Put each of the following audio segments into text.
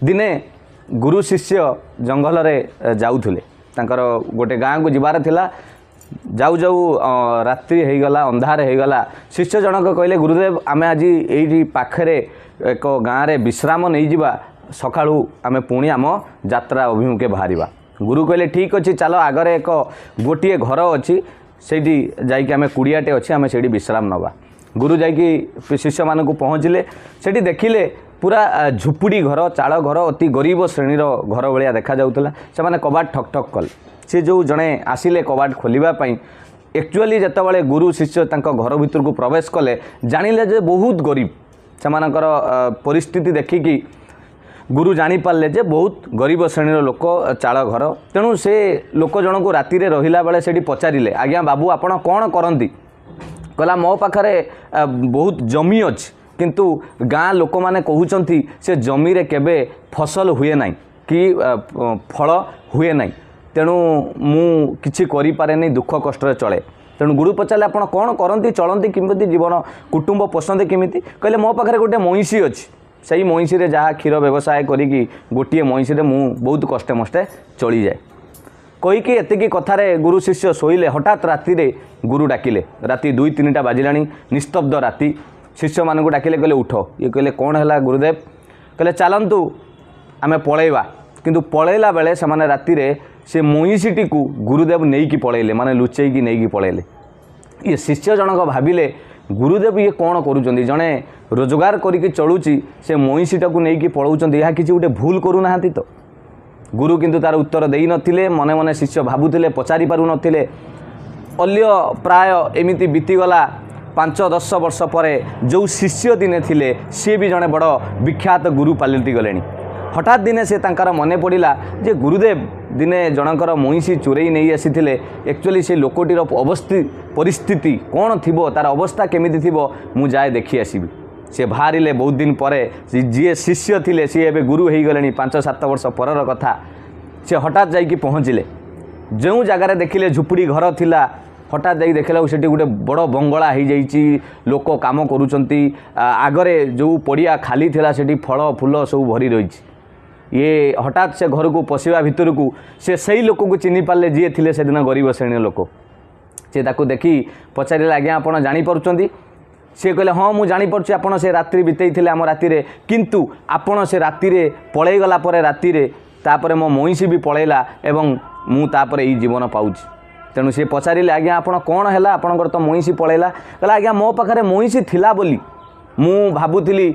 दिने गुरु शिष्य जंगल रे जाउथुले तांकर गोटे गाँ को जीवार थिला जाऊ जाऊ रात्रि हो गला अंधार हो गला शिष्य जनक कहले गुरुदेव आमे आज यही पाखरे एक गाँव रे विश्राम नहीं जिबा सकाळू आमे पुणी आम यात्रा अभिमुखे बाहरिबा गुरु कहले ठीक अच्छे चलो आगरे एक गोटे घर अच्छी से जाकि आम कुड़ियाटे अच्छे आम से विश्राम नवा गुरु जाकि शिष्य मानक पहुँचले से देखिले पूरा झुपुड़ी घर चाल घर अति गरीब श्रेणीर घर भाया देखा जाउतला से माने कबाट ठक ठक कले सी जो जड़े आसिले कबाट खोलिबापी एक्चुअली जितेबाला गुरु शिष्य घर भितर को प्रवेश कले जानिले जे बहुत गरीब से परिस्थिति देखिकी गुरु जानीपारे जे बहुत गरीब श्रेणीर लोक चाल घर तेणु से लोक जन को राति रहिला बेले से पचारे आज्ञा बाबू आपण कौन करती कहला मो पाखरे बहुत जमी अच्छी किंतु गाँ लोक मैंने कहते से जमी रे केबे फसल हुए ना कि फल हुए ना तेणु मु किछि करि पारे नहीं दुख कष्ट चले तेणु गुरु पचारे आपण कौन करती चलती किमती जीवन कुटुंब पोषंते किमिति कहले मो पाखरे गोटे महिषी अच्छी से महिषी रे जहाँ क्षीर व्यवसाय करी गोटे महिषी रे मु बहुत कष्टे मष्टे चली जाए कहीकि एतिकी कथारे गुरु शिष्य शोइले हठात राति रे गुरु डाकिले राति 2-3टा बाजिलानी निस्तब्ध राति शिष्य मान को डाकिले कहले उठ ये कहले कौन है गुरुदेव कहले चलतु आम पलैवा किंतु पलैला बेले से माने राति रे से महिषीटी को गुरुदेव नहीं कि पलैले माने लुचेकी नहीं कि पलैले ये शिष्य जनक भाविले गुरुदेव ये कौन करुँच जड़े रोजगार करी चलुची से महिषीटा को लेकिन पलाउं यह किसी गोटे भूल करूना तो गुरु किंतु तार उत्तर दे नथिले मने मने शिष्य भाबुथिले पचारि पारु नथिले अल्य प्राय एमिति बीतीगला 5-10 वर्ष पर जो शिष्य दिने थिले सी भी जड़े बड़ विख्यात गुरु पलटि गले हठात दिने से तांकर मने पड़ा जे गुरुदेव दिने जनकर महिषी चोरई नहीं आसी एक्चुअली से लोकटीर परिस्थिति कौन थी तार अवस्था केमिति थी मु जाए देखी आसबि से बाहरिले बहुत दिन पर जी शिष्य थिले सी एबे गुरु हो गले 5-7 वर्ष परर कथा से हठात जाइकी पहुँचले जो जगार देखिले झुपुड़ी घर थिला हठात जाइए देखला से गोटे बड़ बंगला हो जाइए लोक काम करुँच आगरे जो पड़िया खाली थिला से फल फूल सब भरी रही ये हठात से घर को पशिवा भितर को से सही लोक को चिन्ह पारे जी थे से दिन गरीब श्रेणी लोक से ताकू देखी पचारे आज्ञा आप जापरुंट सी कहले हाँ मुझे जापी आप से रात्रि बीतई आम राति किंतु आपण से राति पलैगला राति तापर मो महिषी भी पलैला एवं मुझे यही जीवन पाऊँ तेणु सी पचारे आज्ञा आप कौन है आपंकर तो महिषी पलैला कहला आज्ञा मो पाखे महिषी थिला बोली मु भाबुली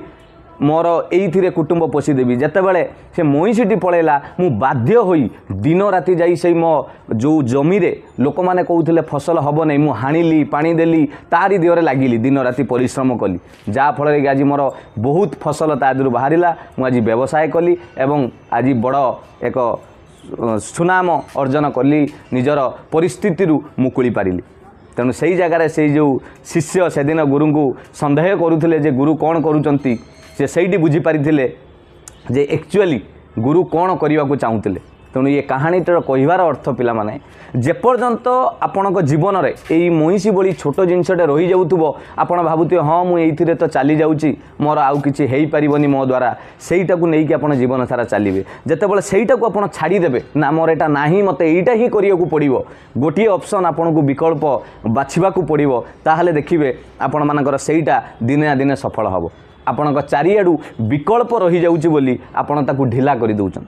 मोर ये कुटुंब पोषीदेवी जितेबाला से महिषीटी पलैला मु बाध्य होई दिन राति जाई से मो जो जमी रे लोक माने कहते फसल हम नहीं मुझे हाणिली पानी देली तारी देहरे लगिली दिन राति परिश्रम कली जहाँफल कि आज मोर बहुत फसल तादू बाहर मुझे व्यवसाय कली एवं आज बड़ एक सुनाम अर्जन कली निजर परिस्थिति मुकुली पारिली तेणु से जगार से जो शिष्य से दिन गुरु को सन्देह करुले जे गुरु कौन करुँच से सही बुझीपारी जे एक्चुअली गुरु कौन करने को चाहूले तेणु ये कहानीटर कहबार अर्थ पिला माने जेपर्यंत आपण जीवन में यही महिषी भली छोट जिनसटे रही जाऊथुबो आपण भाबुथिबे हाँ मुझे तो चली जाऊँगी मोर आउ किछि हेई परिबनी मो द्वारा सेईटा को लेकिन आपण जीवन सारा चलिए जेतेबेले सेईटा को आपण छाड़ीदेवे ना मोर एटा नाही मते एईटा ही करिया को पड़िबो गोटे ऑप्शन आपण को विकल्प बाछिबा को पड़िबो ताहाले देखिबे आपण मानकर सेईटा दिने ना दिने सफल हबो आपण चारिआडू विकल्प रही जाउची बोली आपण ताकू ढिला करि दउछन।